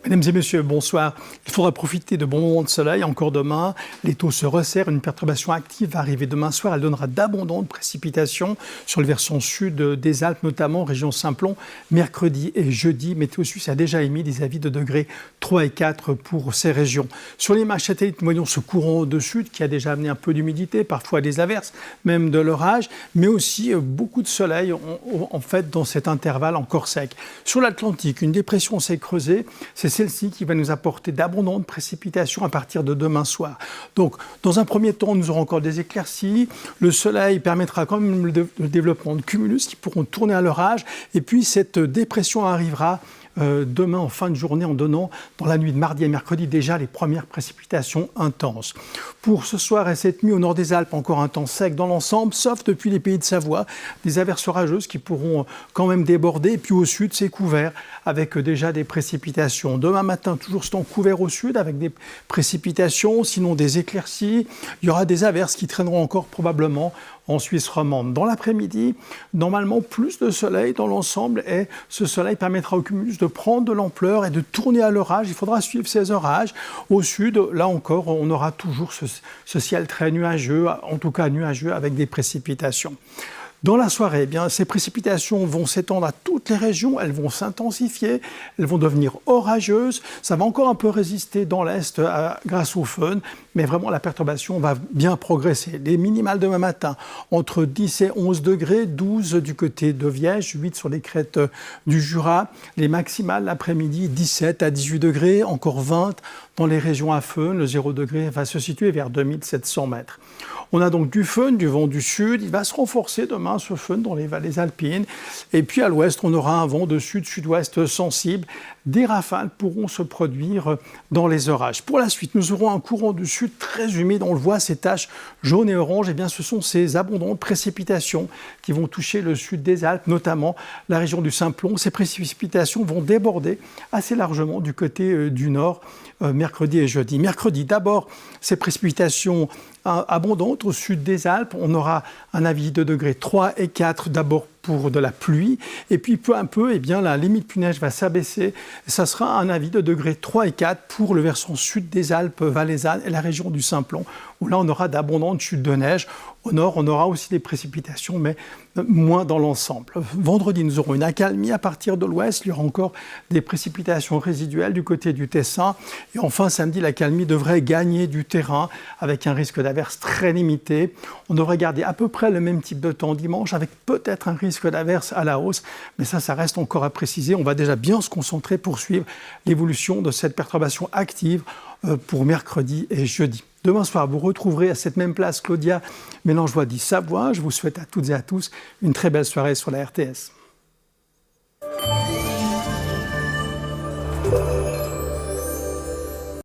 Mesdames et messieurs, bonsoir. Il faudra profiter de bons moments de soleil encore demain. Les taux se resserrent. Une perturbation active va arriver demain soir. Elle donnera d'abondantes précipitations sur le versant sud des Alpes, notamment région Simplon, mercredi et jeudi. Météo Suisse a déjà émis des avis de degrés 3 et 4 pour ces régions. Sur l'image satellite, nous voyons ce courant de sud qui a déjà amené un peu d'humidité, parfois des averses, même de l'orage, mais aussi beaucoup de soleil en fait dans cet intervalle encore sec. Sur l'Atlantique, une dépression s'est creusée. C'est celle-ci qui va nous apporter d'abondantes précipitations à partir de demain soir. Donc, dans un premier temps, nous aurons encore des éclaircies. Le soleil permettra quand même le développement de cumulus qui pourront tourner à l'orage. Et puis, cette dépression arrivera demain en fin de journée en donnant dans la nuit de mardi et mercredi déjà les premières précipitations intenses. Pour ce soir et cette nuit au nord des Alpes, encore un temps sec dans l'ensemble, sauf depuis les pays de Savoie, des averses orageuses qui pourront quand même déborder. Et puis au sud, c'est couvert avec déjà des précipitations. Demain matin, toujours ce temps couvert au sud avec des précipitations, sinon des éclaircies. Il y aura des averses qui traîneront encore probablement en Suisse romande. Dans l'après-midi, normalement, plus de soleil dans l'ensemble et ce soleil permettra au cumulus de prendre de l'ampleur et de tourner à l'orage. Il faudra suivre ces orages. Au sud, là encore, on aura toujours ce ciel très nuageux, en tout cas nuageux avec des précipitations. Dans la soirée, eh bien, ces précipitations vont s'étendre à toutes les régions, elles vont s'intensifier, elles vont devenir orageuses. Ça va encore un peu résister dans l'Est grâce au fun, mais vraiment la perturbation va bien progresser. Les minimales demain matin, entre 10 et 11 degrés, 12 du côté de Viège, 8 sur les crêtes du Jura. Les maximales l'après-midi, 17 à 18 degrés, encore 20 dans les régions à fun. Le 0 degré va se situer vers 2700 mètres. On a donc du fun, du vent du sud. Il va se renforcer demain, ce fun, dans les vallées alpines. Et puis à l'ouest, on aura un vent de sud-sud-ouest sensible. Des rafales pourront se produire dans les orages. Pour la suite, nous aurons un courant du sud très humide. On le voit, ces taches jaunes et oranges. Eh bien, ce sont ces abondantes précipitations qui vont toucher le sud des Alpes, notamment la région du Simplon. Ces précipitations vont déborder assez largement du côté du nord mercredi et jeudi. Mercredi, d'abord, ces précipitations abondantes au sud des Alpes. On aura un avis de degrés 3 et 4 d'abord pour de la pluie. Et puis peu à peu, eh bien, la limite pluie-neige va s'abaisser. Ça sera un avis de degrés 3 et 4 pour le versant sud des Alpes valaisannes et la région du Simplon, où là on aura d'abondantes chutes de neige. Au nord, on aura aussi des précipitations, mais moins dans l'ensemble. Vendredi, nous aurons une accalmie à partir de l'ouest. Il y aura encore des précipitations résiduelles du côté du Tessin. Et enfin, samedi, l'accalmie devrait gagner du terrain avec un risque d'averse très limité. On devrait garder à peu près le même type de temps dimanche, avec peut-être un risque d'averse à la hausse. Mais ça reste encore à préciser. On va déjà bien se concentrer pour suivre l'évolution de cette perturbation active pour mercredi et jeudi. Demain soir, vous retrouverez à cette même place Claudia Mélangeois dit Savoie. Je vous souhaite à toutes et à tous une très belle soirée sur la RTS.